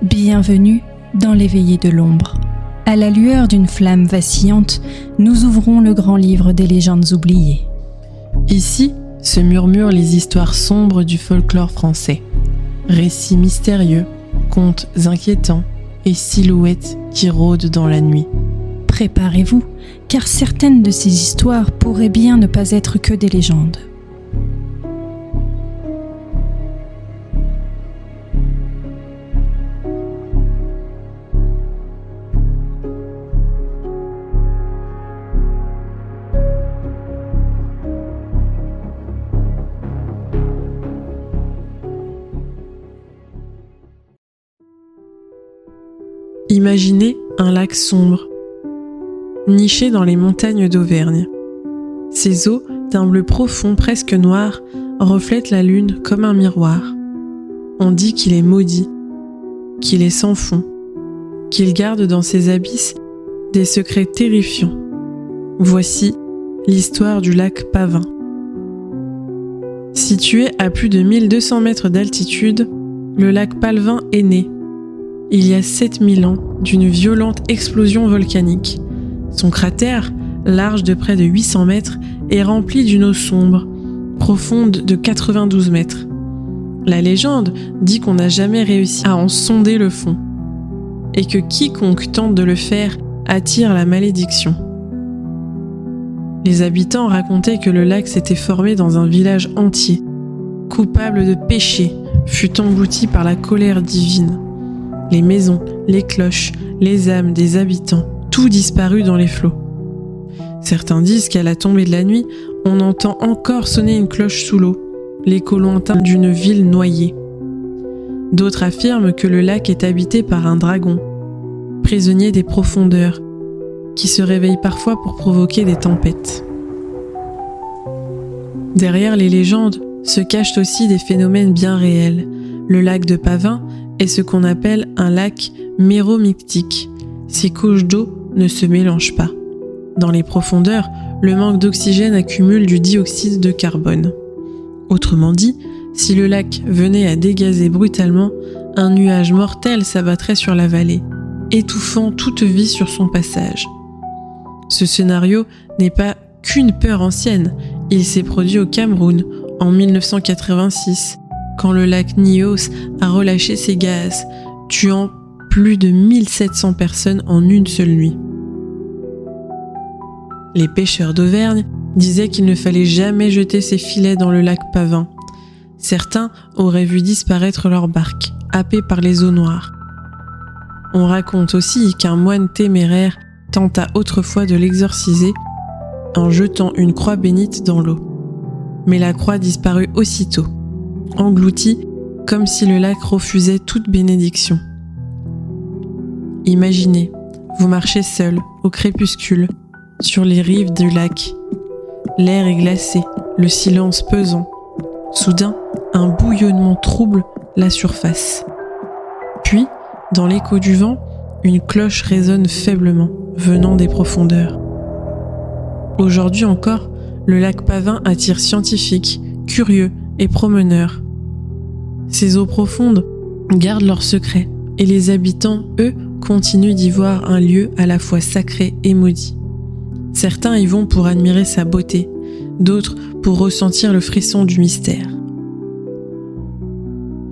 Bienvenue dans l'éveillé de l'ombre. À la lueur d'une flamme vacillante, nous ouvrons le grand livre des légendes oubliées. Ici se murmurent les histoires sombres du folklore français. Récits mystérieux, contes inquiétants et silhouettes qui rôdent dans la nuit. Préparez-vous, car certaines de ces histoires pourraient bien ne pas être que des légendes. Imaginez un lac sombre, niché dans les montagnes d'Auvergne. Ses eaux, d'un bleu profond presque noir, reflètent la lune comme un miroir. On dit qu'il est maudit, qu'il est sans fond, qu'il garde dans ses abysses des secrets terrifiants. Voici l'histoire du lac Pavin. Situé à plus de 1200 mètres d'altitude, le lac Pavin est né, il y a 7000 ans, d'une violente explosion volcanique. Son cratère, large de près de 800 mètres, est rempli d'une eau sombre, profonde de 92 mètres. La légende dit qu'on n'a jamais réussi à en sonder le fond, et que quiconque tente de le faire attire la malédiction. Les habitants racontaient que le lac s'était formé dans un village entier, coupable de péché, fut englouti par la colère divine. Les maisons, les cloches, les âmes des habitants, tout disparut dans les flots. Certains disent qu'à la tombée de la nuit, on entend encore sonner une cloche sous l'eau, l'écho lointain d'une ville noyée. D'autres affirment que le lac est habité par un dragon, prisonnier des profondeurs, qui se réveille parfois pour provoquer des tempêtes. Derrière les légendes se cachent aussi des phénomènes bien réels. Le lac de Pavin est ce qu'on appelle un lac méromictique. Ses couches d'eau ne se mélangent pas. Dans les profondeurs, le manque d'oxygène accumule du dioxyde de carbone. Autrement dit, si le lac venait à dégazer brutalement, un nuage mortel s'abattrait sur la vallée, étouffant toute vie sur son passage. Ce scénario n'est pas qu'une peur ancienne, il s'est produit au Cameroun en 1986, quand le lac Nyos a relâché ses gaz, tuant plus de 1700 personnes en une seule nuit. Les pêcheurs d'Auvergne disaient qu'il ne fallait jamais jeter ses filets dans le lac Pavin. Certains auraient vu disparaître leurs barques, happées par les eaux noires. On raconte aussi qu'un moine téméraire tenta autrefois de l'exorciser en jetant une croix bénite dans l'eau. Mais la croix disparut aussitôt, engloutie comme si le lac refusait toute bénédiction. Imaginez, vous marchez seul, au crépuscule, sur les rives du lac. L'air est glacé, le silence pesant. Soudain, un bouillonnement trouble la surface. Puis, dans l'écho du vent, une cloche résonne faiblement, venant des profondeurs. Aujourd'hui encore, le lac Pavin attire scientifiques, curieux et promeneurs. Ces eaux profondes gardent leurs secrets et les habitants, eux, continuent d'y voir un lieu à la fois sacré et maudit. Certains y vont pour admirer sa beauté, d'autres pour ressentir le frisson du mystère.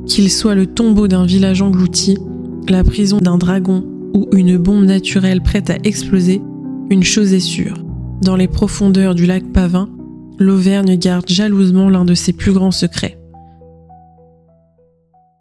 Qu'il soit le tombeau d'un village englouti, la prison d'un dragon ou une bombe naturelle prête à exploser, une chose est sûre, dans les profondeurs du lac Pavin, l'Auvergne garde jalousement l'un de ses plus grands secrets.